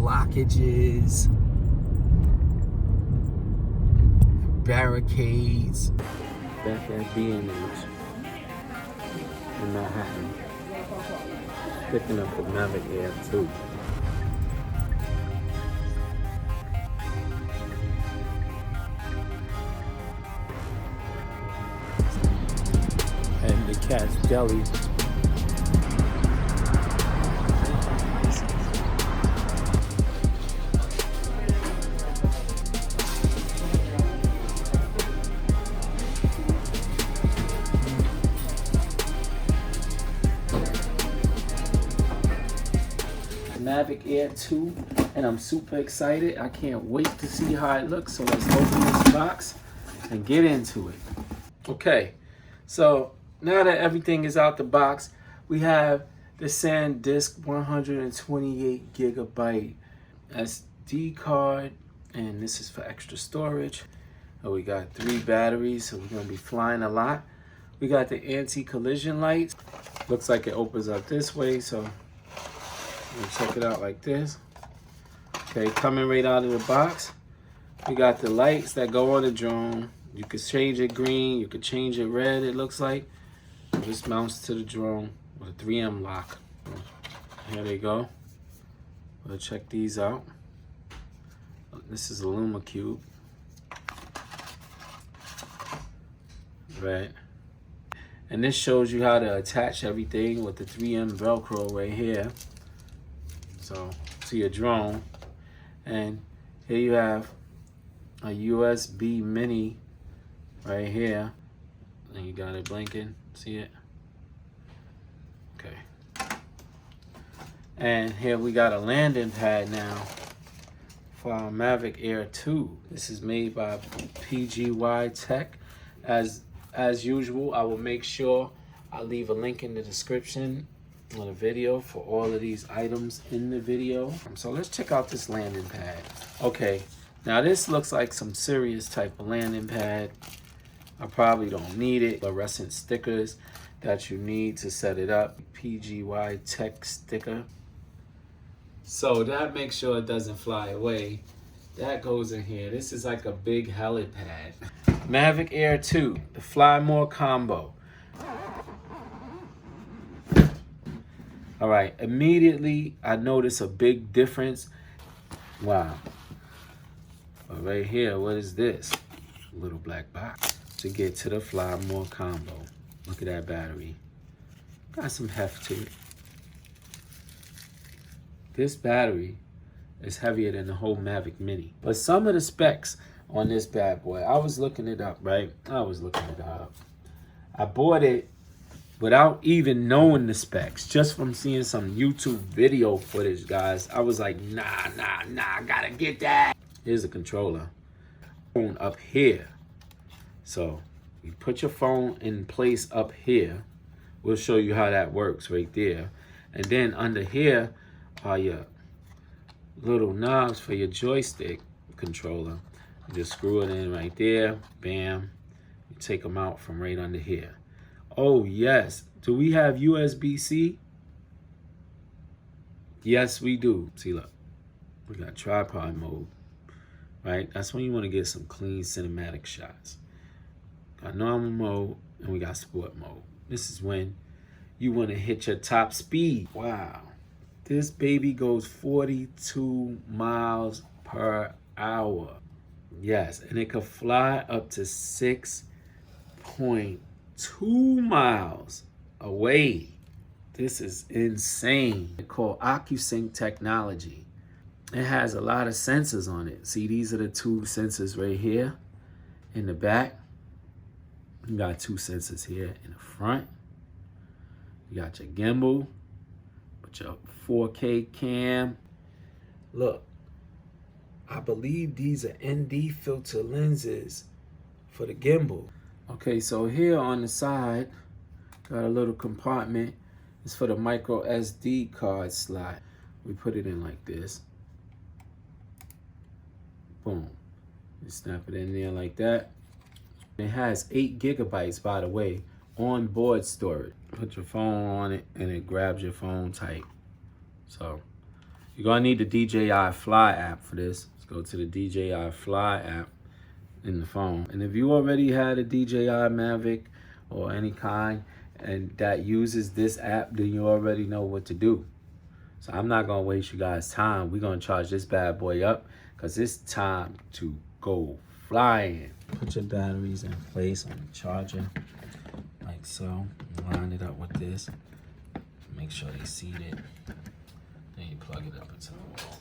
blockages, barricades. Back at B&H in Manhattan, picking up the Mavic Air 2. And the Cat's Deli. Mavic Air 2, and I'm super excited. I can't wait to see how it looks. So let's open this box and get into it. Okay, so now that everything is out the box, we have the SanDisk 128 gigabyte SD card, and this is for extra storage. We got 3 batteries, so we're gonna be flying a lot. We got the anti-collision lights. Looks like it opens up this way, so we'll check it out like this. Okay, coming right out of the box, we got the lights that go on the drone. You could change it green, you could change it red, it looks like. It just mounts to the drone with a 3M lock. Here they go. We'll check these out. This is a Luma Cube. Right. And this shows you how to attach everything with the 3M Velcro right here. So, to your drone. And here you have a USB mini right here. And you got it blinking. See it? Okay. And here we got a landing pad now for our Mavic Air 2. This is made by PGY Tech. As usual, I will make sure I leave a link in the description on the video for all of these items in the video. So let's check out this landing pad. Okay, now this looks like some serious type of landing pad. I probably don't need it. Fluorescent stickers that you need to set it up. PGY Tech sticker. So that makes sure it doesn't fly away. That goes in here. This is like a big helipad. Mavic Air 2, the Fly More combo. All right, immediately I notice a big difference. Wow. But right here, what is this? Little black box to get to the Fly More combo. Look at that battery. Got some heft to it. This battery is heavier than the whole Mavic Mini. But some of the specs on this bad boy, I was looking it up, right? I was looking it up. I bought it without even knowing the specs, just from seeing some YouTube video footage, guys. I was like, nah, I gotta get that. Here's a controller. Phone up here. So you put your phone in place up here. We'll show you how that works right there. And then under here are your little knobs for your joystick controller. You just screw it in right there. Bam. You take them out from right under here. Oh, yes. Do we have USB-C? Yes, we do. See, look. We got tripod mode, right? That's when you want to get some clean cinematic shots. Got normal mode, and we got sport mode. This is when you want to hit your top speed. Wow. This baby goes 42 miles per hour. Yes, and it could fly up to 6.2 miles away. This is insane. It's called OcuSync technology. It has a lot of sensors on it. See, these are the 2 sensors right here in the back. You got 2 sensors here in the front. You got your gimbal with your 4K cam. Look, I believe these are ND filter lenses for the gimbal. Okay, so here on the side, got a little compartment. It's for the micro SD card slot. We put it in like this. Boom. You snap it in there like that. It has 8 gigabytes, by the way, on board storage. Put your phone on it and it grabs your phone tight. So You're gonna need the DJI Fly app for this. Let's go to the DJI Fly app in the phone. And if you already had a DJI MAVIC or any kind and that uses this app, then you already know what to do. So I'm not gonna waste you guys' time. We're gonna charge this bad boy up because it's time to go flying. Put your batteries in place on the charger, like so. Line it up with this. Make sure they seat it. Then you plug it up into the wall.